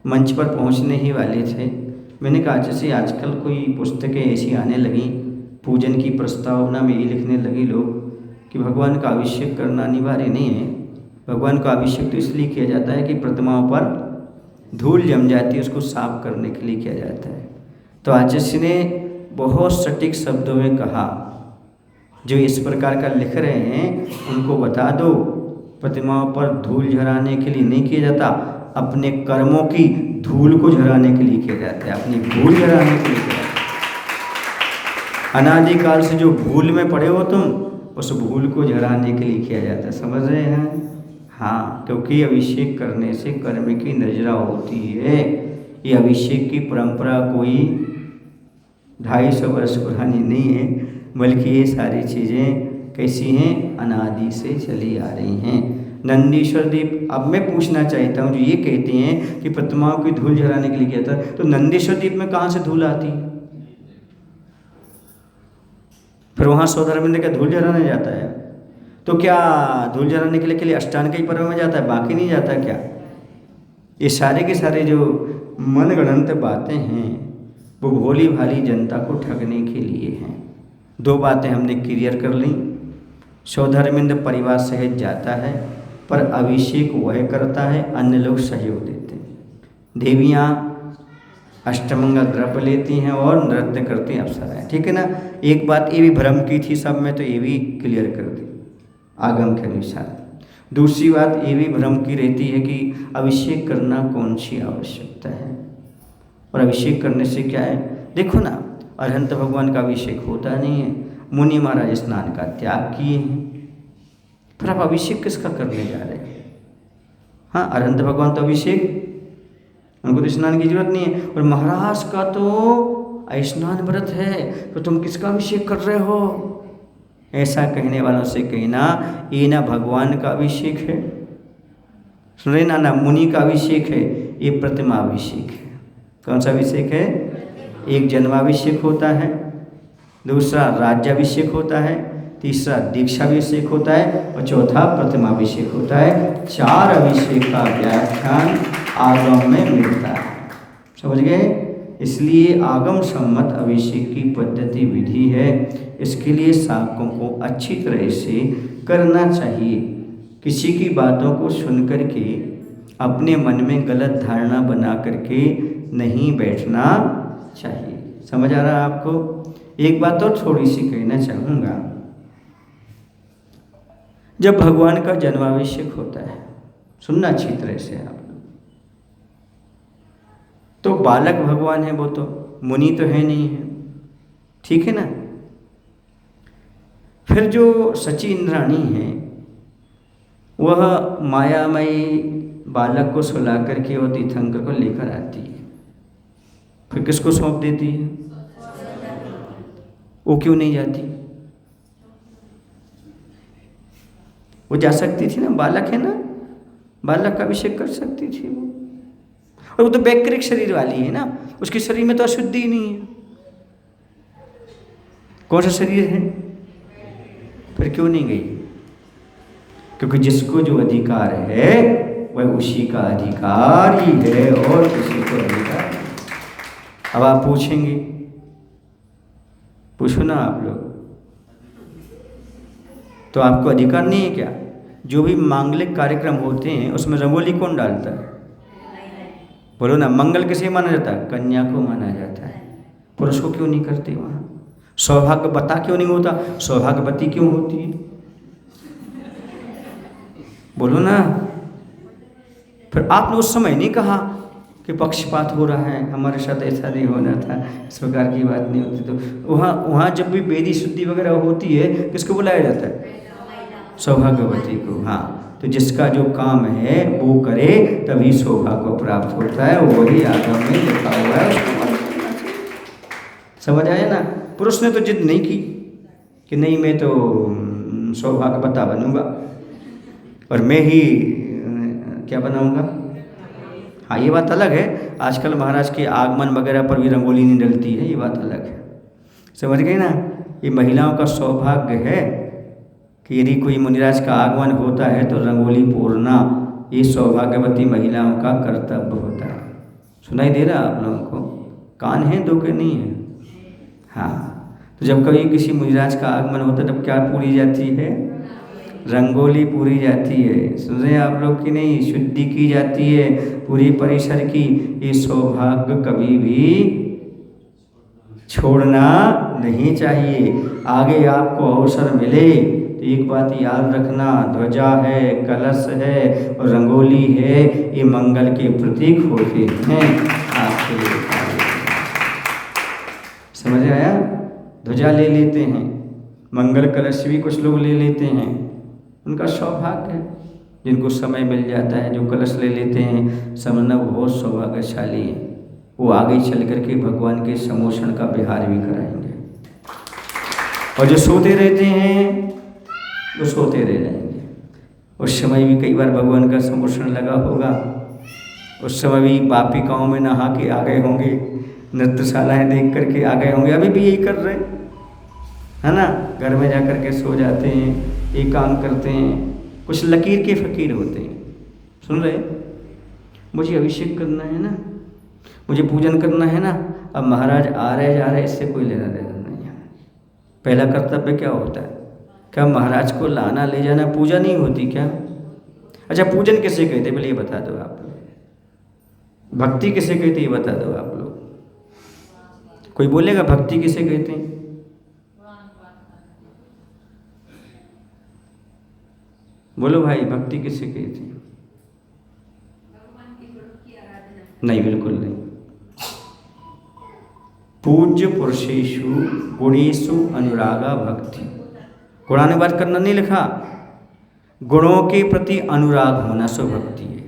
Speaker 1: मंच पर पहुँचने ही वाले थे। मैंने कहा जैसे आजकल कोई पुस्तकें ऐसी आने लगी, पूजन की प्रस्तावना में ये लिखने लगे लोग कि भगवान का अभिषेक करना अनिवार्य नहीं है। भगवान का अभिषेक तो इसलिए किया जाता है कि प्रतिमाओं पर धूल जम जाती है, उसको साफ करने के लिए किया जाता है। तो आचार्य ने बहुत सटीक शब्दों में कहा, जो इस प्रकार का लिख रहे हैं उनको बता दो, प्रतिमाओं पर धूल झराने के लिए नहीं किया जाता, अपने कर्मों की धूल को झराने के लिए किया जाता है, अपनी भूल झराने के लिए किया जाता है। अनादिकाल से जो भूल में पड़े हो तुम, उस भूल को झराने के लिए किया जाता है। समझ रहे हैं? हाँ, क्योंकि अभिषेक करने से कर्म की नजरा होती है। ये अभिषेक की परंपरा कोई 250 वर्ष पुरानी नहीं है, बल्कि ये सारी चीज़ें कैसी हैं? अनादि से चली आ रही हैं। नंदीश्वर दीप, अब मैं पूछना चाहता हूँ, जो ये कहते हैं कि प्रतिमाओं की धूल झराने के लिए किया था, तो नंदीश्वर दीप में कहाँ से धूल आती? फिर वहाँ सौधर्मेंद्र का धूल झराने जाता है, तो क्या धूल झराने के लिए अष्टांग के पर्व में जाता है, बाकी नहीं जाता क्या? ये सारे के सारे जो मनगढ़ंत बातें हैं वो भोली भाली जनता को ठगने के लिए हैं। 2 बातें हमने क्लियर कर ली। सौधर्मेंद्र परिवार सहित जाता है, पर अभिषेक वह करता है, अन्य लोग सहयोग देते हैं। देवियाँ अष्टमंगल द्रव्य लेती हैं और नृत्य करती हैं, अप्सराएं। ठीक है ना? एक बात ये भी भ्रम की थी सब में, तो ये भी क्लियर कर दी आगम के अनुसार। दूसरी बात ये भी भ्रम की रहती है कि अभिषेक करना कौन सी आवश्यकता है, और अभिषेक करने से क्या है? देखो ना, अरहंत भगवान का अभिषेक होता नहीं है, मुनि महाराज स्नान का त्याग किए हैं, फिर आप अभिषेक किसका करने जा रहे हैं? हाँ, अरहंत भगवान तो अभिषेक, उनको तो स्नान की जरूरत नहीं है, और महाराज का तो स्नान व्रत है तो तुम किसका अभिषेक कर रहे हो? ऐसा कहने वालों से कहना ये ना भगवान का अभिषेक है, सुन रहे ना मुनि का अभिषेक है, ये प्रतिमाभिषेक है। कौन सा अभिषेक है? एक जन्माभिषेक होता है, दूसरा राज्याभिषेक होता है, तीसरा दीक्षाभिषेक होता है और चौथा प्रतिमाभिषेक होता है। 4 अभिषेक का व्याख्यान आगम में मिलता है, समझ गए? इसलिए आगम सम्मत अभिषेक की पद्धति विधि है। इसके लिए साधकों को अच्छी तरह से करना चाहिए। किसी की बातों को सुन करके अपने मन में गलत धारणा बना करके नहीं बैठना चाहिए। समझ आ रहा है आपको? एक बात और थोड़ी सी कहना चाहूँगा। जब भगवान का जन्माभिषेक होता है, सुनना अच्छी तरह से आप, तो बालक भगवान है, वो तो मुनि तो है नहीं है, ठीक है ना? फिर जो सची इंद्राणी है वह मायामयी बालक को सुला करके और तीर्थंकर को लेकर आती है, फिर किसको सौंप देती है? वो क्यों नहीं जाती? वो जा सकती थी ना, बालक है ना, बालक का अभिषेक कर सकती थी वो। और वो तो वैकृतिक शरीर वाली है ना, उसके शरीर में तो अशुद्धि ही नहीं है। कौन सा शरीर है? फिर क्यों नहीं गई? क्योंकि जिसको जो अधिकार है वह उसी का अधिकार ही है और किसी को अधिकार नहीं। अब आप पूछेंगे, पूछो ना आप लोग, तो आपको अधिकार नहीं है क्या? जो भी मांगलिक कार्यक्रम होते हैं उसमें रंगोली कौन डालता है? बोलो ना। मंगल किसे माना जाता है? कन्या को माना जाता है। पुरुष को क्यों नहीं करते वहाँ? सौभाग्यवता क्यों नहीं होता? सौभाग्यवती क्यों होती है? बोलो ना। फिर आपने उस समय नहीं कहा कि पक्षपात हो रहा है, हमारे साथ ऐसा नहीं होना था, इस प्रकार की बात नहीं होती। तो वहाँ जब भी वेदी शुद्धि वगैरह होती है किसको बुलाया जाता है? सौभाग्यवती को। हाँ, तो जिसका जो काम है वो करे तभी सौभाग्य प्राप्त होता है, वही आगम में लिखा हुआ है। समझ आया ना? पुरुष ने तो जिद नहीं की कि नहीं मैं तो सौभाग्यवता बनूंगा और मैं ही क्या बनाऊंगा। हाँ, ये बात अलग है। आजकल महाराज के आगमन वगैरह पर भी रंगोली नहीं डलती है, ये बात अलग है। समझ गए ना? ये महिलाओं का सौभाग्य है कि यदि कोई मुनिराज का आगमन होता है तो रंगोली पूरना ये सौभाग्यवती महिलाओं का कर्तव्य होता है। सुनाई दे रहा आप लोगों को? कान है दो के नहीं है? हाँ, तो जब कभी किसी मुनिराज का आगमन होता है तब क्या पूरी जाती है? रंगोली पूरी जाती है। सुन रहे हैं आप लोग कि नहीं? शुद्धि की जाती है पूरी परिसर की। ये सौभाग्य कभी भी छोड़ना नहीं चाहिए। आगे आपको अवसर मिले तो एक बात याद रखना, ध्वजा है, कलश है और रंगोली है, ये मंगल के प्रतीक होते हैं आपके लिए। समझ आया? ध्वजा ले लेते हैं, मंगल कलश भी कुछ लोग ले लेते हैं, उनका सौभाग्य है। जिनको समय मिल जाता है जो कलश ले लेते हैं, समझना वो बहुत सौभाग्यशाली है। वो आगे चल करके भगवान के समोषण का विहार भी कराएंगे। और जो सोते रहते हैं वो सोते रह जाएंगे। उस समय भी कई बार भगवान का समोषण लगा होगा, उस समय भी बापिकाओं में नहा के आ गए होंगे, नृत्यशालाएँ देख करके आ गए होंगे। अभी भी यही कर रहे है ना? घर में जा कर के सो जाते हैं, ये काम करते हैं। कुछ लकीर के फकीर होते हैं, सुन रहे? मुझे अभिषेक करना है ना, मुझे पूजन करना है ना, अब महाराज आ रहे जा रहे, इससे कोई लेना देना नहीं है। पहला कर्तव्य क्या होता है? क्या महाराज को लाना ले जाना पूजा नहीं होती क्या? अच्छा, पूजन किसे कहते पहले ये बता दो आप लोग। भक्ति किसे कहते ये बता दो आप लोग। कोई बोलेगा भक्ति किसे कहते हैं? बोलो भाई, भक्ति किसे कहते हैं? नहीं, बिल्कुल नहीं। पूज्य पुरुषेषु गुणेषु अनुरागा भक्ति। गुणानुवाद करना नहीं लिखा, गुणों के प्रति अनुराग होना सो भक्ति है।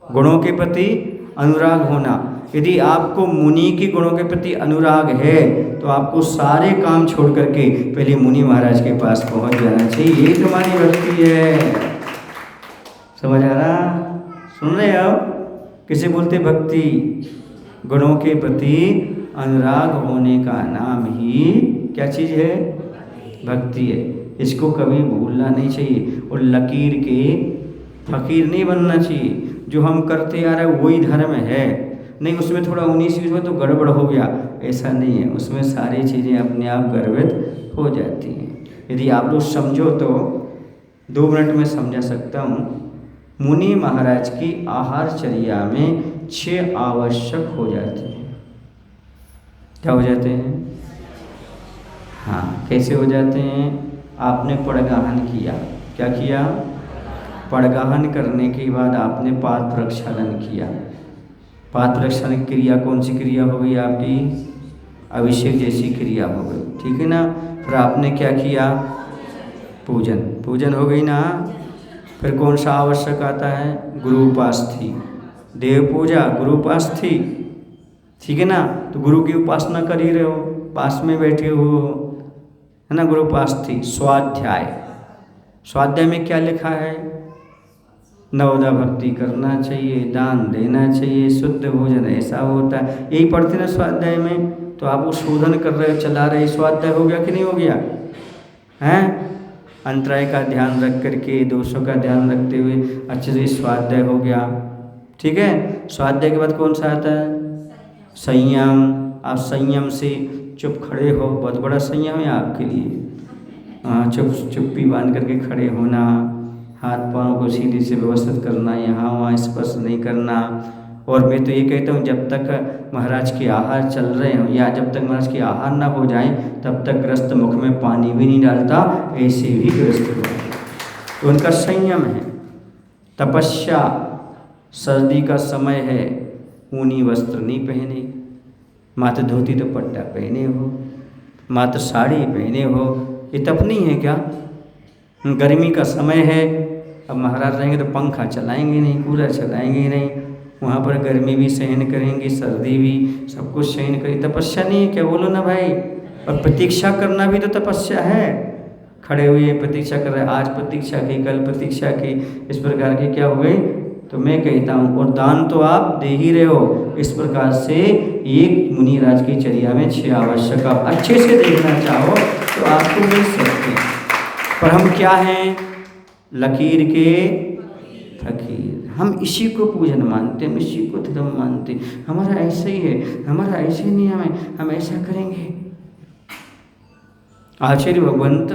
Speaker 1: गुणों के प्रति अनुराग होना। यदि आपको मुनि के गुणों के प्रति अनुराग है तो आपको सारे काम छोड़ करके पहले मुनि महाराज के पास पहुंच जाना चाहिए। यही तुम्हारी भक्ति है। समझ आ रहा? सुन रहे हो? किसे बोलते भक्ति? गुणों के प्रति अनुराग होने का नाम ही क्या चीज़ है? भक्ति है। इसको कभी भूलना नहीं चाहिए। और लकीर के फकीर नहीं बनना चाहिए। जो हम करते आ रहे वही धर्म है, नहीं उसमें थोड़ा 19-20 में तो गड़बड़ हो गया, ऐसा नहीं है। उसमें सारी चीज़ें अपने आप गर्भित हो जाती हैं। यदि आप लोग समझो तो 2 मिनट में समझा सकता हूँ। मुनि महाराज की आहारचर्या में 6 आवश्यक हो जाते हैं। क्या हो जाते हैं? हाँ, कैसे हो जाते हैं? आपने पड़गाहन किया। क्या किया? पड़गाहन करने के बाद आपने पाद प्रक्षालन किया। पाद प्रक्षालन की क्रिया कौन सी क्रिया हो गई आपकी? अभिषेक जैसी क्रिया हो गई, ठीक है ना। फिर आपने क्या किया? पूजन। पूजन हो गई ना। फिर कौन सा आवश्यक आता है? गुरु उपास्थि। देव पूजा, गुरु उपास्थि, ठीक है ना। तो गुरु की उपासना कर ही रहे हो, पास में बैठे हो, है ना। गुरु उपास्थि। स्वाध्याय। स्वाध्याय में क्या लिखा है? नवदा भक्ति करना चाहिए, दान देना चाहिए, शुद्ध भोजन ऐसा होता है, यही पढ़ते ना स्वाध्याय में। तो आप वो शोधन कर रहे, चला रहे, स्वाध्याय हो गया कि नहीं हो गया? हैं? अंतराय का ध्यान रख करके, दोषों का ध्यान रखते हुए अच्छे से स्वाध्याय हो गया, ठीक है। स्वाध्याय के बाद कौन सा आता है? संयम। आप संयम से चुप खड़े हो, बहुत बड़ा संयम है आपके लिए। चुप्पी बांध करके खड़े होना, हाथ पाँव को सीधे से व्यवस्थित करना, यहाँ वहाँ स्पर्श नहीं करना। और मैं तो ये कहता हूँ जब तक महाराज के आहार चल रहे हों या जब तक महाराज के आहार ना हो जाए तब तक ग्रस्त मुख में पानी भी नहीं डालता, ऐसे भी ग्रस्त हो। तो उनका संयम है। तपस्या। सर्दी का समय है, ऊनी वस्त्र नहीं पहने, मात्र धोती दुपट्टा पहने हो, मात्र साड़ी पहने हो। ये तप नहीं है क्या? गर्मी का समय है, अब महाराज रहेंगे तो पंखा चलाएंगे नहीं, कूलर चलाएंगे नहीं, वहाँ पर गर्मी भी सहन करेंगे, सर्दी भी, सब कुछ सहन करेंगे। तपस्या नहीं है क्या? बोलो ना भाई। और प्रतीक्षा करना भी तो तपस्या है। खड़े हुए प्रतीक्षा कर रहे, आज प्रतीक्षा की, कल प्रतीक्षा की, इस प्रकार के क्या हुए? तो मैं कहता हूँ, और दान तो आप दे ही रहे हो। इस प्रकार से एक मुनिराज की चर्या में 6 आवश्यक आप अच्छे से देखना चाहो तो आपको मिल सकते हैं। पर हम क्या हैं? लकीर के फकीर। हम इसी को पूजन मानते हैं, हम इसी को धर्म मानते हैं। हमारा ऐसा ही है, हमारा ऐसे नियम है, हम ऐसा करेंगे। आचार्य भगवंत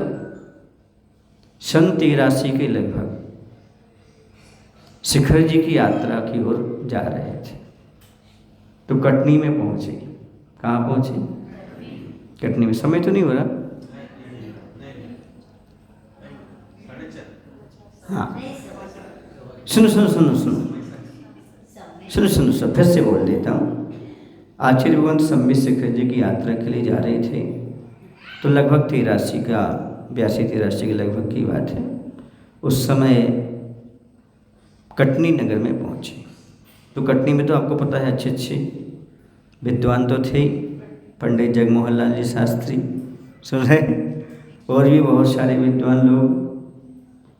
Speaker 1: सन 83 के लगभग शिखर जी की यात्रा की ओर जा रहे थे तो कटनी में पहुंचे। कहाँ पहुंचे? कटनी में। समय तो नहीं हो रहा? हाँ, सुनो सुनो सुनो सुनो सुनो सुनो सुनो, फिर से बोल देता हूँ। आचार्य भगवंत संबित शिखर जी की यात्रा के लिए जा रहे थे तो लगभग 82-83 के लगभग की बात है। उस समय कटनी नगर में पहुँचे। तो कटनी में तो आपको पता है अच्छे अच्छे विद्वान तो थे, पंडित जगमोहन लाल जी शास्त्री, सुन रहे, और भी बहुत सारे विद्वान लोग।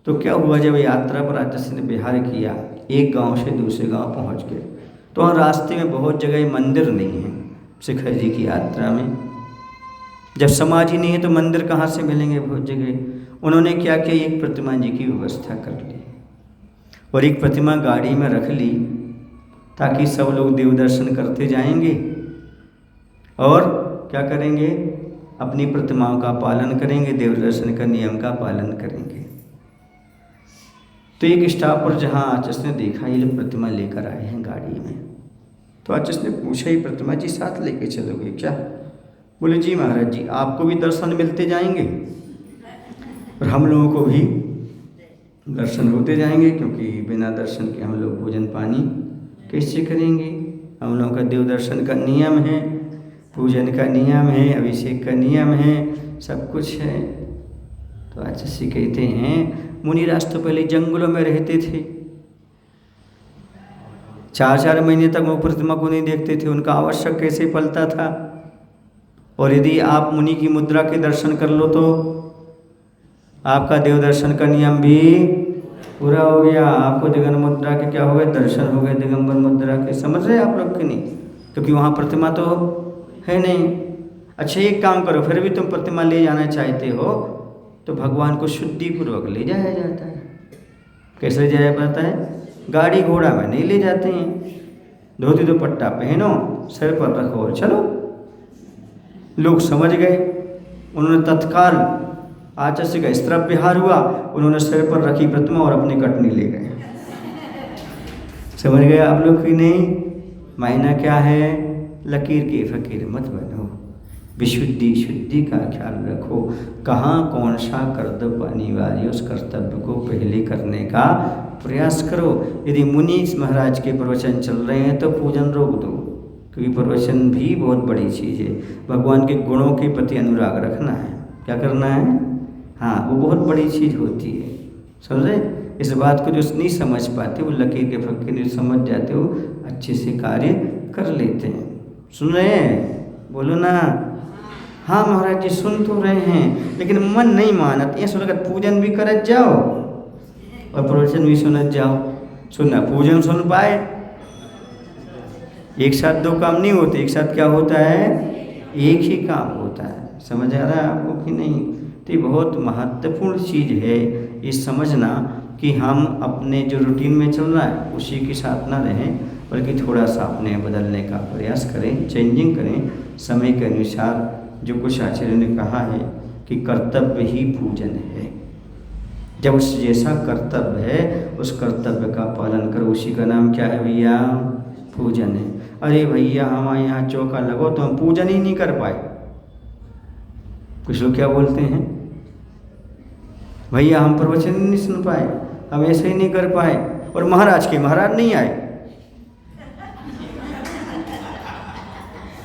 Speaker 1: तो क्या हुआ, जब यात्रा पर आचार्य ने विहार किया, एक गांव से दूसरे गांव पहुंच गए। तो वहाँ रास्ते में बहुत जगह मंदिर नहीं है शिखर जी की यात्रा में। जब समाज ही नहीं है तो मंदिर कहाँ से मिलेंगे? बहुत जगह। उन्होंने क्या किया, एक प्रतिमा जी की व्यवस्था कर ली और एक प्रतिमा गाड़ी में रख ली ताकि सब लोग देव दर्शन करते जाएंगे और क्या करेंगे? अपनी प्रतिमाओं का पालन करेंगे, देव दर्शन का नियम का पालन करेंगे। तो एक स्टॉप पर जहाँ आचार्य ने देखा ये लोग प्रतिमा लेकर आए हैं गाड़ी में, तो आचार्य ने पूछा, ये प्रतिमा जी साथ लेके चलोगे क्या? बोले जी महाराज जी, आपको भी दर्शन मिलते जाएंगे और हम लोगों को भी दर्शन होते जाएंगे, क्योंकि बिना दर्शन के हम लोग भोजन पानी कैसे करेंगे? हम लोगों का देव दर्शन का नियम है, पूजन का नियम है, अभिषेक का नियम है, सब कुछ है। तो आचार्य कहते हैं, मुनिराज तो पहले जंगलों में रहते थे, 4-4 महीने तक वो प्रतिमा को नहीं देखते थे, उनका आवश्यक कैसे फलता था। और यदि आप मुनि की मुद्रा के दर्शन कर लो तो आपका देव दर्शन का नियम भी पूरा हो गया। आपको दिगंबर मुद्रा के क्या हो गए, दर्शन हो गए दिगंबर मुद्रा के। समझ रहे आप लोग कि नहीं? क्योंकि वहाँ प्रतिमा तो है नहीं। अच्छा एक काम करो, फिर भी तुम प्रतिमा ले जाना चाहते हो तो भगवान को शुद्धिपूर्वक ले जाया जाता है। कैसे ले जाया जाता है? गाड़ी घोड़ा में नहीं ले जाते हैं। धोती दुपट्टा पहनो, सिर पर रखो और चलो। लोग समझ गए, उन्होंने तत्काल आचार्य का इस तरफ विहार हुआ, उन्होंने सिर पर रखी प्रतिमा और अपनी कटनी ले गए। समझ गए आप लोग कि नहीं? मायना क्या है? लकीर के फकीर मत बनो, विशुद्धि शुद्धि का ख्याल रखो। कहाँ कौन सा कर्तव्य अनिवार्य, उस कर्तव्य को पहले करने का प्रयास करो। यदि मुनि महाराज के प्रवचन चल रहे हैं तो पूजन रोक दो, क्योंकि प्रवचन भी बहुत बड़ी चीज़ है। भगवान के गुणों के प्रति अनुराग रखना है। क्या करना है? हाँ, वो बहुत बड़ी चीज़ होती है। समझे? इस बात को जो नहीं समझ पाते, वो लकीर के फकीर समझ जाते हो, अच्छे से कार्य कर लेते हैं। सुन रहे हैं? बोलो ना। हाँ महाराज जी सुन तो रहे हैं, लेकिन मन नहीं मानत। ये सुनकर पूजन भी करत जाओ और प्रवचन भी सुनत जाओ। सुनना, पूजन सुन पाए, एक साथ दो काम नहीं होते। एक साथ क्या होता है? एक ही काम होता है। समझ आ रहा है आपको कि नहीं? तो ये बहुत महत्वपूर्ण चीज़ है ये समझना कि हम अपने जो रूटीन में चल रहा है उसी के साथ ना रहें, बल्कि थोड़ा सा अपने बदलने का प्रयास करें, चेंजिंग करें समय के अनुसार। जो कुछ आचार्य ने कहा है कि कर्तव्य ही पूजन है। जब उस जैसा कर्तव्य है उस कर्तव्य का पालन करो, उसी का नाम क्या है भैया? पूजन है। अरे भैया हमारे यहाँ चौका लगो तो हम पूजन ही नहीं कर पाए। कुछ लोग क्या बोलते हैं, भैया हम प्रवचन ही नहीं सुन पाए, हम ऐसे ही नहीं कर पाए, और महाराज नहीं आए।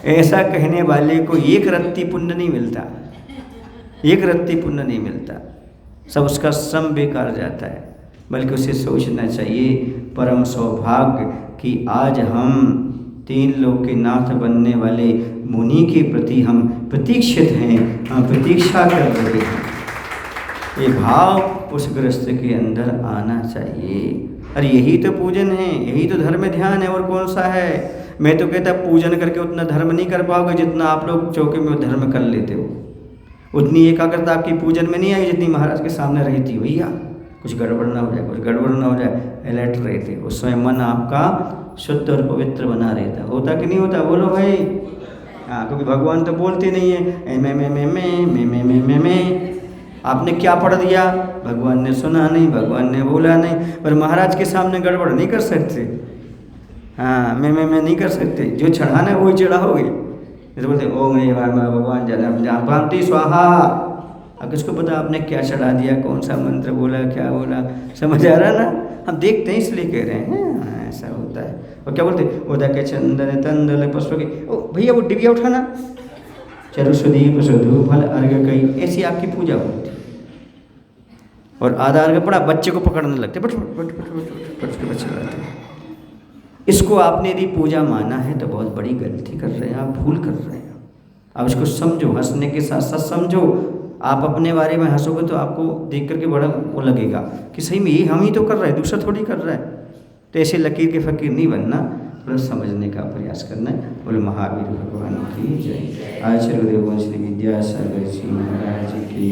Speaker 1: ऐसा कहने वाले को एक रत्ती पुण्य नहीं मिलता, एक रत्ती पुण्य नहीं मिलता। सब उसका श्रम बेकार जाता है। बल्कि उसे सोचना चाहिए परम सौभाग्य कि आज हम 3 लोक के नाथ बनने वाले मुनि के प्रति हम प्रतीक्षित हैं, हम प्रतीक्षा कर रहे हैं। ये भाव उस गृहस्थ के अंदर आना चाहिए। अरे यही तो पूजन है, यही तो धर्म ध्यान है, और कौन सा है? मैं तो कहता पूजन करके उतना धर्म नहीं कर पाओगे जितना आप लोग चौके में धर्म कर लेते हो। उतनी एकाग्रता आपकी पूजन में नहीं आई जितनी महाराज के सामने रही थी। भैया कुछ गड़बड़ ना हो जाए, कुछ गड़बड़ ना हो जाए, अलर्ट रहे थे। उस समय मन आपका शुद्ध और पवित्र बना रहता। होता कि नहीं होता? बोलो भाई। हाँ, क्योंकि भगवान तो बोलते नहीं है मैं। आपने क्या पढ़ दिया? भगवान ने सुना नहीं, भगवान ने बोला नहीं। पर महाराज के सामने गड़बड़ नहीं कर सकते। हाँ, मैं नहीं कर सकते। जो चढ़ाना है वही चढ़ाओगे। जैसे बोलते ओम भगवान जानती स्वाहा। अब किसको पता आपने क्या चढ़ा दिया, कौन सा मंत्र बोला, क्या बोला? समझ आ रहा ना? हम देखते हैं इसलिए कह रहे हैं। ऐसा होता है। और क्या बोलते उदा के चंदन तंदल पुष्प के, ओ भैया वो डिबिया उठाना, चरु सुदीप सुधु फल अर्घ कई, ऐसी आपकी पूजा होती। और आधा अर्घ पड़ा, बच्चे को पकड़ने लगते, बच्चे रहते हैं। इसको आपने यदि पूजा माना है तो बहुत बड़ी गलती कर रहे हैं आप, भूल कर रहे हैं। अब इसको समझो, हंसने के साथ साथ समझो। आप अपने बारे में हंसोगे तो आपको देख करके बड़ा वो लगेगा कि सही में ये हम ही तो कर रहे हैं, दूसरा थोड़ी कर रहा है। तो ऐसे लकीर के फकीर नहीं बनना, थोड़ा समझने का प्रयास करना है। बोले महावीर भगवान की जय। आचार्य देववंश श्री विद्यासागर जी महाराज की